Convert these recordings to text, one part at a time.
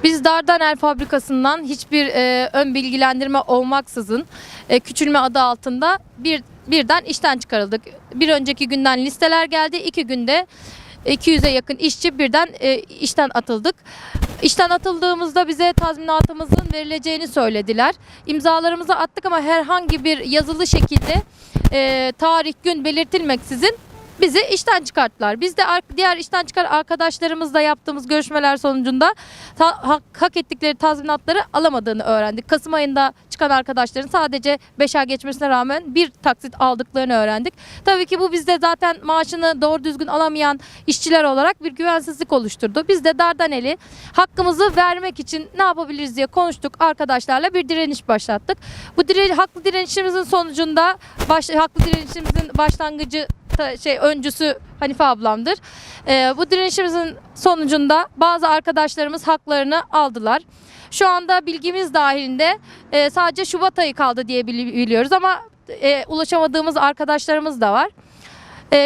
Biz Dardanel fabrikasından hiçbir ön bilgilendirme olmaksızın küçülme adı altında birden işten çıkarıldık. Bir önceki günden listeler geldi. 2 günde 200'e yakın işçi birden işten atıldık. İşten atıldığımızda bize tazminatımızın verileceğini söylediler. İmzalarımızı attık ama herhangi bir yazılı şekilde tarih, gün belirtilmeksizin bizi işten çıkarttılar. Biz de diğer işten çıkar arkadaşlarımızla yaptığımız görüşmeler sonucunda hak ettikleri tazminatları alamadığını öğrendik. Kasım ayında çıkan arkadaşların sadece 5 ay geçmesine rağmen bir taksit aldıklarını öğrendik. Tabii ki bu bizde zaten maaşını doğru düzgün alamayan işçiler olarak bir güvensizlik oluşturdu. Biz de Dardanel'i hakkımızı vermek için ne yapabiliriz diye konuştuk arkadaşlarla, bir direniş başlattık. Bu haklı direnişimizin sonucunda haklı direnişimizin başlangıcı öncüsü Hanife ablamdır. Bu direnişimizin sonucunda bazı arkadaşlarımız haklarını aldılar. Şu anda bilgimiz dahilinde sadece Şubat ayı kaldı diye biliyoruz ama ulaşamadığımız arkadaşlarımız da var.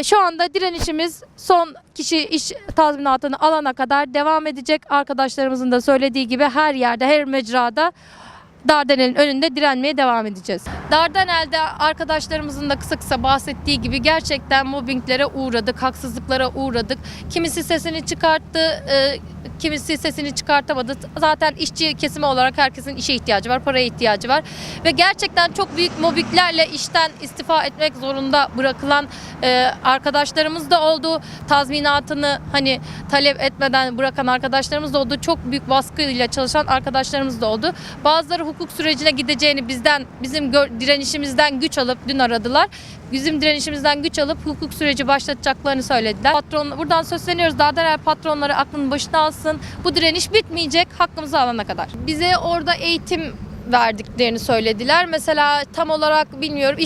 Şu anda direnişimiz son kişi iş tazminatını alana kadar devam edecek. Arkadaşlarımızın da söylediği gibi her yerde, her mecrada Dardanel'in önünde direnmeye devam edeceğiz. Dardanel'de arkadaşlarımızın da kısa kısa bahsettiği gibi gerçekten mobbinglere uğradık, haksızlıklara uğradık. Kimisi sesini çıkarttı, kimisi sesini çıkartamadı. Zaten işçi kesimi olarak herkesin işe ihtiyacı var, paraya ihtiyacı var. Ve gerçekten çok büyük mobbinglerle işten istifa etmek zorunda bırakılan arkadaşlarımız da oldu. Tazminatını talep etmeden bırakan arkadaşlarımız da oldu. Çok büyük baskıyla çalışan arkadaşlarımız da oldu. Bazıları hukuk sürecine gideceğini bizim direnişimizden güç alıp dün aradılar. Bizim direnişimizden güç alıp hukuk süreci başlatacaklarını söylediler. Buradan söyleniyoruz, Dardanel patronları aklının başına alsın. Bu direniş bitmeyecek hakkımızı alana kadar. Bize orada eğitim verdiklerini söylediler. Mesela tam olarak bilmiyorum,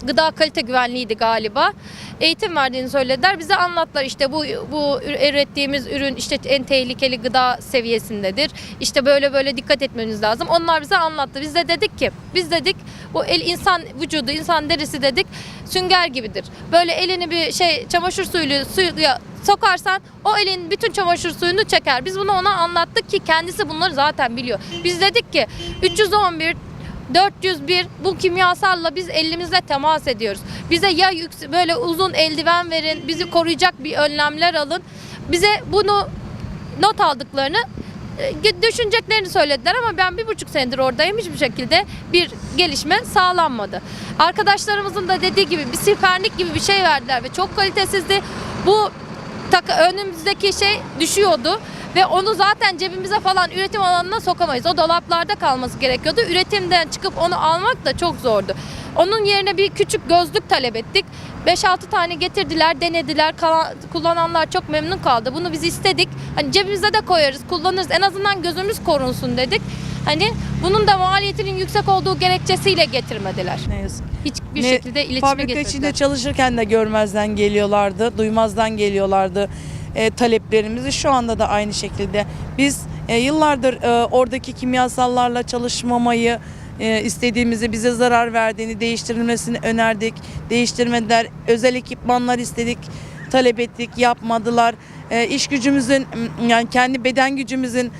gıda kalite güvenliğiydi galiba. Eğitim verdiğini söylediler. Bize anlattılar, işte bu ürettiğimiz ürün işte en tehlikeli gıda seviyesindedir. İşte böyle dikkat etmeniz lazım. Onlar bize anlattı. Biz dedik bu insan vücudu, insan derisi dedik sünger gibidir. Böyle elini bir çamaşır suya sokarsan o elin bütün çamaşır suyunu çeker. Biz bunu ona anlattık ki kendisi bunları zaten biliyor. Biz dedik ki 311 401 bu kimyasalla biz elimizle temas ediyoruz. Bize ya böyle uzun eldiven verin, bizi koruyacak bir önlemler alın. Bize bunu not aldıklarını, düşüneceklerini söylediler ama ben 1,5 senedir oradayım. Hiçbir şekilde bir gelişme sağlanmadı. Arkadaşlarımızın da dediği gibi bir siperlik gibi bir şey verdiler ve çok kalitesizdi. Bu önümüzdeki düşüyordu ve onu zaten cebimize falan üretim alanına sokamayız. O dolaplarda kalması gerekiyordu. Üretimden çıkıp onu almak da çok zordu. Onun yerine bir küçük gözlük talep ettik. 5-6 tane getirdiler, denediler. Kullananlar çok memnun kaldı. Bunu biz istedik. Cebimize de koyarız, kullanırız. En azından gözümüz korunsun dedik. Bunun da maliyetinin yüksek olduğu gerekçesiyle getirmediler. Ne yazık. Hiçbir şekilde iletişime Fabrika getirdiler. içinde çalışırken de görmezden geliyorlardı, duymazdan geliyorlardı taleplerimizi. Şu anda da aynı şekilde. Biz yıllardır oradaki kimyasallarla çalışmamayı istediğimizi, bize zarar verdiğini, değiştirilmesini önerdik. Değiştirmediler. Özel ekipmanlar istedik, talep ettik, yapmadılar. İş gücümüzün, yani kendi beden gücümüzün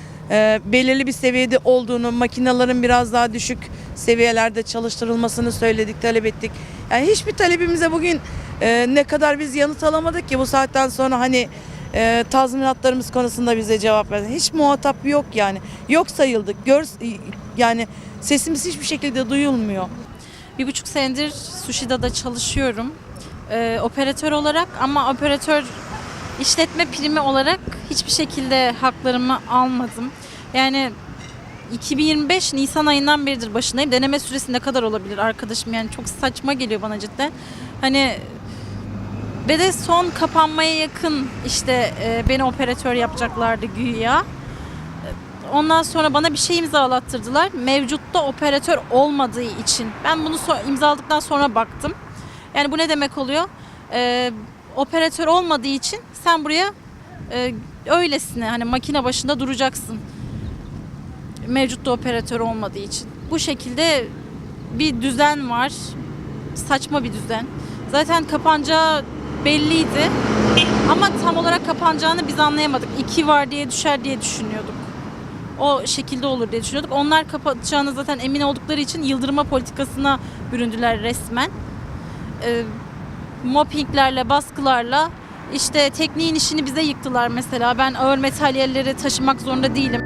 belirli bir seviyede olduğunu, makinelerin biraz daha düşük seviyelerde çalıştırılmasını söyledik, talep ettik. Yani hiçbir talebimize bugün ne kadar biz yanıt alamadık ki bu saatten sonra tazminatlarımız konusunda bize cevap verdi. Hiç muhatap yok yani. Yok sayıldık. Yani sesimiz hiçbir şekilde duyulmuyor. 1,5 senedir Sushi'da çalışıyorum. Operatör olarak, ama operatör işletme primi olarak hiçbir şekilde haklarımı almadım. Yani 2025 Nisan ayından beridir başındayım. Deneme süresi ne kadar olabilir arkadaşım? Yani çok saçma geliyor bana cidden. Ve de son kapanmaya yakın beni operatör yapacaklardı güya. Ondan sonra bana bir şey imzalattırdılar. Mevcutta operatör olmadığı için. Ben bunu imzaladıktan sonra baktım. Yani bu ne demek oluyor? Operatör olmadığı için sen buraya öylesine makine başında duracaksın. Mevcutta operatör olmadığı için. Bu şekilde bir düzen var. Saçma bir düzen. Zaten kapanacağı belliydi. Ama tam olarak kapanacağını biz anlayamadık. 2 var diye düşer diye düşünüyorduk. O şekilde olur diye düşünüyorduk. Onlar kapatacağını zaten emin oldukları için yıldırma politikasına büründüler resmen. Mobbinglerle, baskılarla işte tekniğin işini bize yıktılar mesela. Ben ağır materyalleri taşımak zorunda değilim.